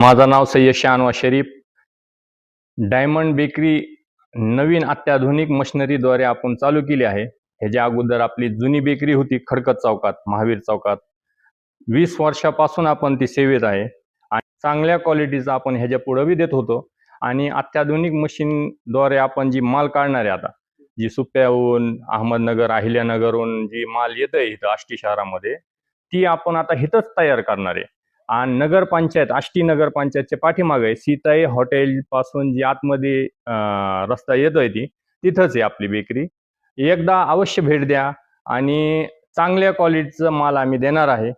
माझं नाव Syed Shahnawaz Sharif. Diamond bakery नवीन अत्याधुनिक मशिनरीद्वारे आपण चालू केली आहे. ह्याच्या अगोदर आपली जुनी बेकरी होती खडकत चौकात, महावीर चौकात. 20 वर्षापासून आपण ती सेवेत आहे आणि चांगल्या क्वालिटीचा आपण ह्याच्या पुढे बी देत होतो. आणि अत्याधुनिक मशीनद्वारे आपण जी माल काढणार आहे, आता जी सुप्याहून, अहमदनगर, अहिल्यानगरहून जी माल येत आहे इथं आष्टी शहरामध्ये, ती आपण आता इथंच तयार करणार आहे. आणि नगरपंचायत, आष्टी नगरपंचायतच्या पाठीमागे सीताई हॉटेल पासून जी आतमध्ये रस्ता येतोय तिथंच आहे आपली बेकरी. एकदा अवश्य भेट द्या आणि चांगल्या क्वालिटीचा माल आम्ही देणार आहे.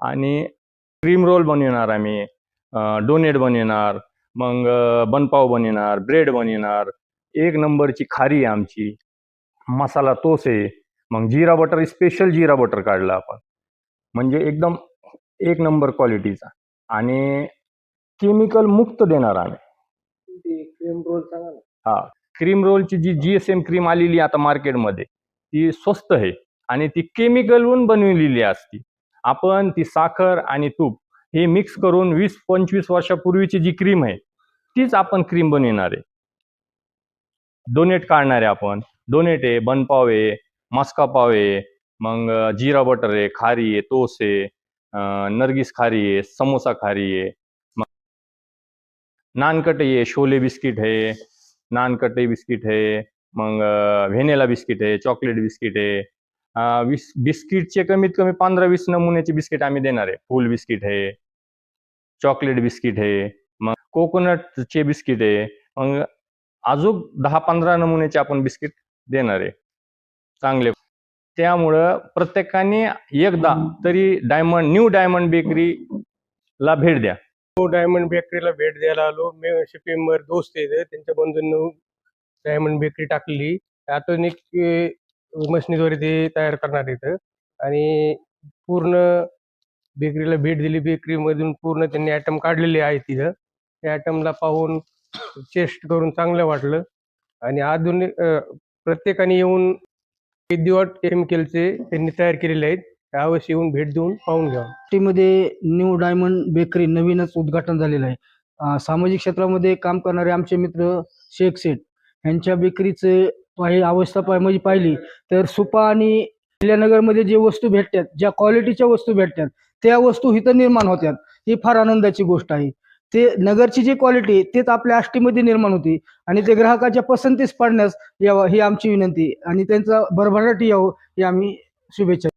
आणि क्रीम रोल बनवणार आम्ही, डोनेट बनवणार, मग बनपाव बनवणार, ब्रेड बनवणार, एक नंबरची खारी आहे आमची, मसाला तोस आहे, मग जिरा बटर, स्पेशल जिरा बटर काढलं आपण, म्हणजे एकदम एक नंबर क्वालिटीचा आणि केमिकल मुक्त देणार आम्ही. क्रीम रोल सांगा ना. हा, क्रीम रोलची जी GSM क्रीम आलेली आता मार्केटमध्ये, ती स्वस्त आहे आणि ती केमिकलहून बनवलेली असती. आपण ती साखर आणि तूप हे मिक्स करून 20-25 वर्षापूर्वीची जी क्रीम आहे तीच आपण क्रीम बनवणार आहे. डोनेट काढणार आहे आपण. डोनेट आहे, बनपाव आहे, मस्का पाव आहे, मग जिरा बटर आहे, खारी आहे, तोस आहे, नरगिस खारी आहे, समोसा खारी आहे, मग नानकटई आहे, शोले बिस्किट आहे, नानकटई बिस्किट आहे, मग व्हेनेला बिस्किट आहे, चॉकलेट बिस्किट आहे. बिस्किटचे कमीत कमी 15-20 नमुन्याचे बिस्किट आम्ही देणार आहे. फुल बिस्किट आहे, चॉकलेट बिस्किट आहे, मग कोकोनटचे बिस्किट आहे, मग अजून 10-15 नमुन्याचे आपण बिस्किट देणार आहे चांगले. त्यामुळं प्रत्येकाने एकदा तरी न्यू डायमंड बेकरीला भेट द्या. डायमंड बेकरीला भेट द्यायला आलो. मी शिपिंगवर दोस्त आहे, त्यांच्या बंधूंनी डायमंड बेकरी टाकलेली. आधुनिक मशिनरीद्वारे ते तयार करणार इथं आणि पूर्ण बेकरीला भेट दिली. बेकरीमधून पूर्ण त्यांनी आयटम काढलेले आहेत तिथं. त्या आयटमला पाहून टेस्ट करून चांगलं वाटलं आणि आधुनिक प्रत्येकाने येऊन विद्युत केमिकलचे त्यांनी तयार केलेले आहेत. अवश्य येऊन भेट देऊन पाहून घ्या. मध्ये न्यू डायमंड बेकरी नवीनच उद्घाटन झालेलं आहे. सामाजिक क्षेत्रामध्ये काम करणारे आमचे मित्र शेख सेठ यांच्या बेकरीचे अवस्था म्हणजे पाहिली तर सुपा आणि अहिल्यानगरमध्ये जे वस्तू भेटतात, ज्या क्वालिटीच्या वस्तू भेटतात त्या वस्तू इथं निर्माण होत्यात. ही फार आनंदाची गोष्ट आहे. ते नगरची जी क्वालिटी तेच आपल्या आष्टीमध्ये निर्माण होती आणि ते ग्राहकाच्या पसंतीस पडण्यास यावं ही आमची विनंती आणि त्यांचा भरभराटी यावं ही आम्ही शुभेच्छा.